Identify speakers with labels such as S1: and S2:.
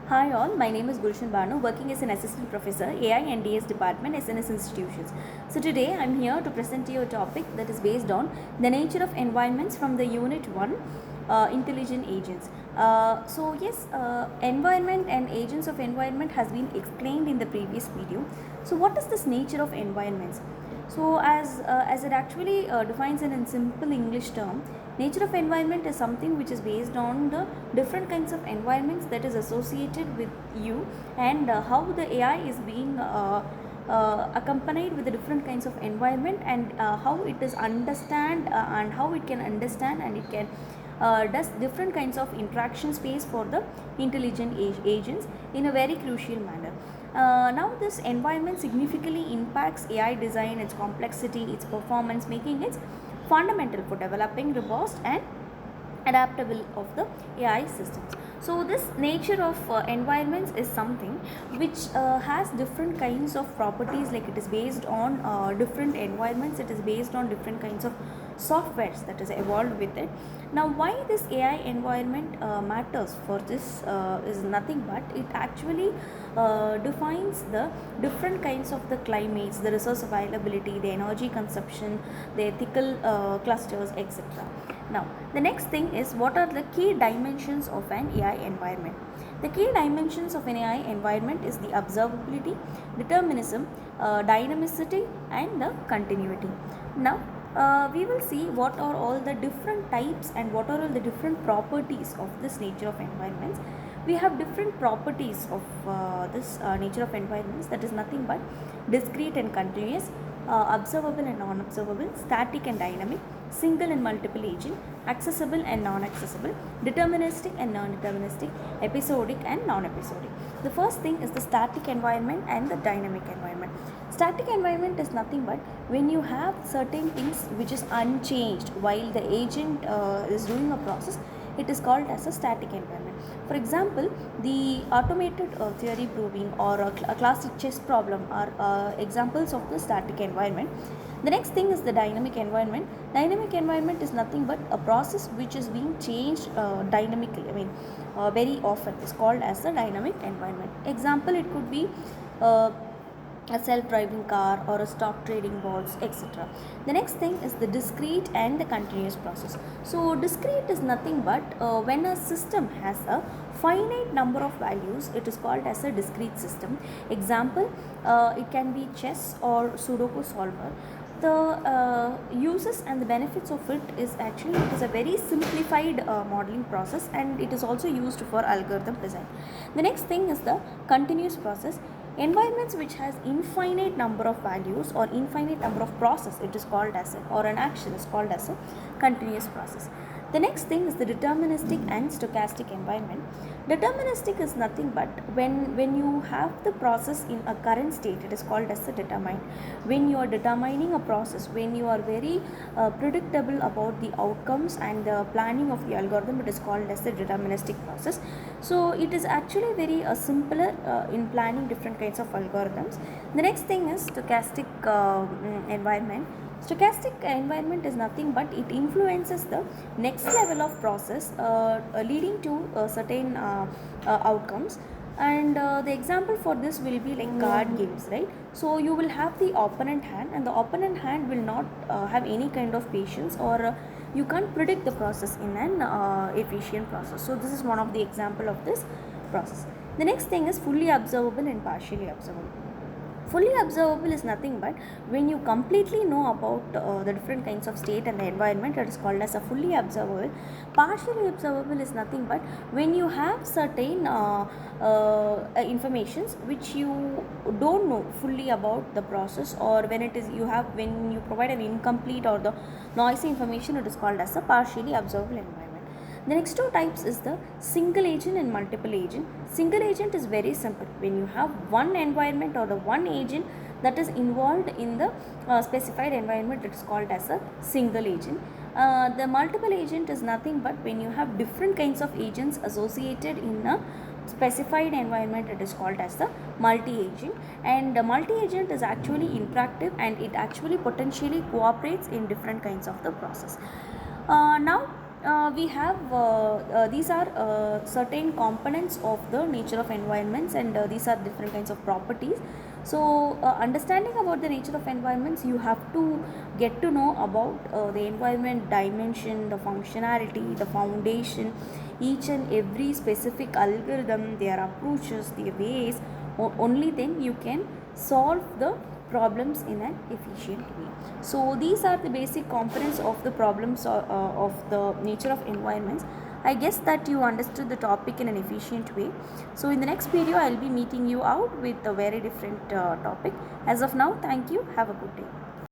S1: Hi all, my name is Gulshan Banu, working as an assistant professor, AI and DS department, SNS institutions. So today I'm here to present to you a topic that is based on the nature of environments from the unit 1, intelligent agents. Environment and agents of environment has been explained in the previous video. So what is this nature of environments? So as it actually defines in simple English term, nature of environment is something which is based on the different kinds of environments that is associated with you, and how the AI is being accompanied with the different kinds of environment, and how it is understand and how it can understand, and it can does different kinds of interaction space for the intelligent agents in a very crucial manner. Now this environment significantly impacts AI design, its complexity, its performance, making it fundamental for developing robust and adaptable of the AI systems. So this nature of environments is something which has different kinds of properties, like it is based on different environments, it is based on different kinds of softwares that is evolved with it. Now why this AI environment matters for this is nothing but it actually defines the different kinds of the climates, the resource availability, the energy consumption, the ethical clusters, etc. Now, the next thing is, what are the key dimensions of an AI environment? The key dimensions of an AI environment is the observability, determinism, dynamicity, and the continuity. Now, we will see what are all the different types and what are all the different properties of this nature of environments. We have different properties of this nature of environments, that is nothing but discrete and continuous, observable and non-observable, static and dynamic, single and multiple agent, accessible and non-accessible, deterministic and non-deterministic, episodic and non-episodic. The first thing is the static environment and the dynamic environment. Static environment is nothing but when you have certain things which is unchanged while the agent is doing a process, it is called as a static environment. For example, the automated theory proving or a classic chess problem are examples of the static environment. The next thing is the dynamic environment. Dynamic environment is nothing but a process which is being changed dynamically. Very often is called as a dynamic environment. Example, it could be a self-driving car or a stock trading bonds, etc. The next thing is the discrete and the continuous process. So discrete is nothing but when a system has a finite number of values, it is called as a discrete system. Example, it can be chess or Sudoku solver. The uses and the benefits of it is actually it is a very simplified modeling process, and it is also used for algorithm design. The next thing is the continuous process. Environments which has infinite number of values or infinite number of process, it is called as a, or an action is called as a continuous process. The next thing is the deterministic and stochastic environment. Deterministic is nothing but when you have the process in a current state, it is called as a determined. When you are determining a process, when you are very predictable about the outcomes and the planning of the algorithm, it is called as the deterministic process. So it is actually very simpler in planning different kinds of algorithms. The next thing is stochastic environment. Stochastic environment is nothing but it influences the next level of process leading to certain outcomes. And the example for this will be like card games, right? So you will have the opponent hand, and the opponent hand will not have any kind of patience, or you can't predict the process in an efficient process. So this is one of the example of this process. The next thing is fully observable and partially observable. Fully observable is nothing but when you completely know about the different kinds of state and the environment, it is called as a fully observable. Partially observable is nothing but when you have certain informations which you don't know fully about the process, or when it is when you provide an incomplete or the noisy information, it is called as a partially observable environment. The next two types is the single agent and multiple agent. Single agent is very simple. When you have one environment or the one agent that is involved in the specified environment, it is called as a single agent. The multiple agent is nothing but when you have different kinds of agents associated in a specified environment, it is called as the multi-agent. And the multi-agent is actually interactive, and it actually potentially cooperates in different kinds of the process. Now we have these are certain components of the nature of environments, and these are different kinds of properties. So understanding about the nature of environments, you have to get to know about the environment dimension, the functionality, the foundation, each and every specific algorithm, their approaches, their ways. Only then you can solve the problems in an efficient way. So these are the basic components of the problems of the nature of environments. I guess that you understood the topic in an efficient way. So in the next video, I'll be meeting you out with a very different topic. As of now, thank you. Have a good day.